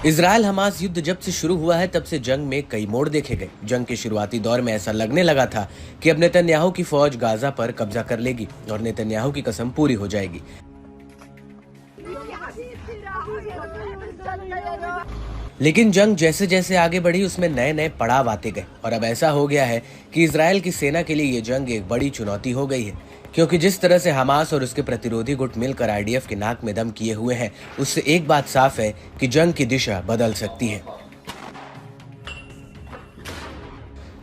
Israel Hamas युद्ध जब से शुरू हुआ है तब से जंग में कई मोड़ देखे गए। जंग के शुरुआती दौर में ऐसा लगने लगा था कि अब नेतन्याहू की फौज गाजा पर कब्जा कर लेगी और नेतन्याहू की कसम पूरी हो जाएगी। लेकिन जंग जैसे जैसे आगे बढ़ी उसमें नए नए पड़ाव आते गए और अब ऐसा हो गया है कि इजरायल की सेना के लिए ये जंग एक बड़ी चुनौती हो गई है, क्योंकि जिस तरह से हमास और उसके प्रतिरोधी गुट मिलकर आईडीएफ के नाक में दम किए हुए हैं, उससे एक बात साफ है कि जंग की दिशा बदल सकती है।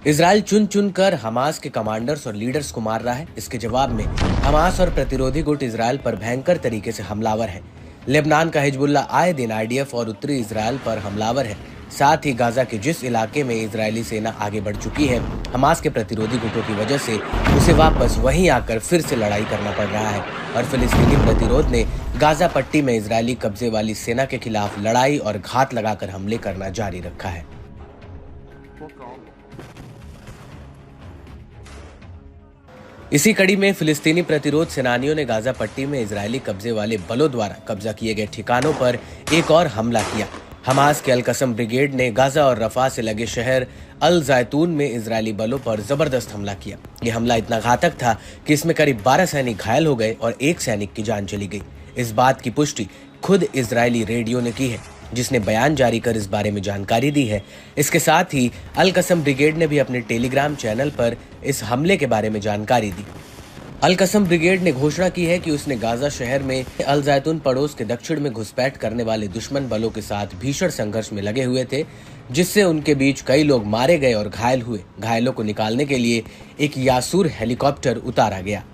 इजरायल चुन चुन कर हमास के कमांडर्स और लीडर्स को मार रहा है। इसके जवाब में हमास और प्रतिरोधी गुट इजरायल पर भयंकर तरीके से हमलावर है। लेबनान का हिजबुल्लाह आए दिन आईडीएफ और उत्तरी इजरायल पर हमलावर है। साथ ही गाजा के जिस इलाके में इजरायली सेना आगे बढ़ चुकी है, हमास के प्रतिरोधी गुटों की वजह से उसे वापस वहीं आकर फिर से लड़ाई करना पड़ रहा है और फिलिस्तीनी प्रतिरोध ने गाजा पट्टी में इजरायली कब्जे वाली सेना के खिलाफ लड़ाई और घात लगाकर हमले करना जारी रखा है। इसी कड़ी में फिलिस्तीनी प्रतिरोध सेनानियों ने गाजा पट्टी में इजरायली कब्जे वाले बलों द्वारा कब्जा किए गए ठिकानों पर एक और हमला किया। हमास के अल कसम ब्रिगेड ने गाजा और रफा से लगे शहर अल जैतून में इजरायली बलों पर जबरदस्त हमला किया। यह हमला इतना घातक था कि इसमें करीब 12 सैनिक घायल हो गए और एक सैनिक की जान चली गई। इस बात की पुष्टि खुद इजरायली रेडियो ने की है, जिसने बयान जारी कर इस बारे में जानकारी दी है। इसके साथ ही अल कसम ब्रिगेड ने भी अपने टेलीग्राम चैनल पर इस हमले के बारे में जानकारी दी। अल कसम ब्रिगेड ने घोषणा की है कि उसने गाजा शहर में अल जैतून पड़ोस के दक्षिण में घुसपैठ करने वाले दुश्मन बलों के साथ भीषण संघर्ष में लगे हुए थे, जिससे उनके बीच कई लोग मारे गए और घायल हुए। घायलों को निकालने के लिए एक यासूर हेलीकॉप्टर उतारा गया।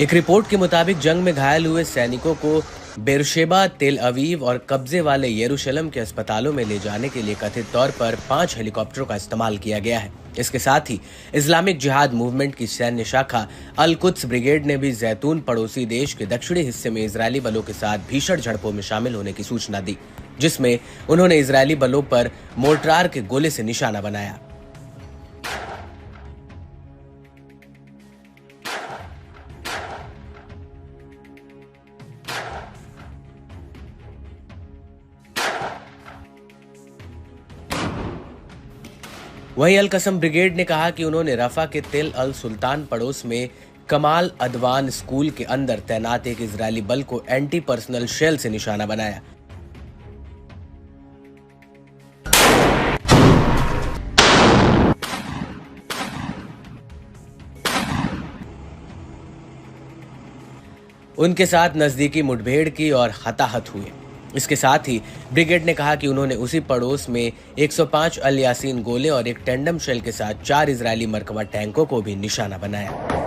एक रिपोर्ट के मुताबिक जंग में घायल हुए सैनिकों को बेरशेबा, तेल अवीव और कब्जे वाले यरूशलेम के अस्पतालों में ले जाने के लिए कथित तौर पर 5 हेलीकॉप्टरों का इस्तेमाल किया गया है। इसके साथ ही इस्लामिक जिहाद मूवमेंट की सैन्य शाखा अल कुद्स ब्रिगेड ने भी जैतून पड़ोसी देश के दक्षिणी हिस्से में इजरायली बलों के साथ भीषण झड़पों में शामिल होने की सूचना दी, जिसमें उन्होंने इजरायली बलों पर मोर्टार के गोले से निशाना बनाया। वहीं अल कसम ब्रिगेड ने कहा कि उन्होंने रफा के तेल अल सुल्तान पड़ोस में कमाल अदवान स्कूल के अंदर तैनात एक इजरायली बल को एंटी पर्सनल शेल से निशाना बनाया। उनके साथ नजदीकी मुठभेड़ की और हताहत हुए। इसके साथ ही ब्रिगेड ने कहा कि उन्होंने उसी पड़ोस में 105 अल यासीन गोले और एक टेंडम शेल के साथ 4 इजरायली मरकबा टैंकों को भी निशाना बनाया।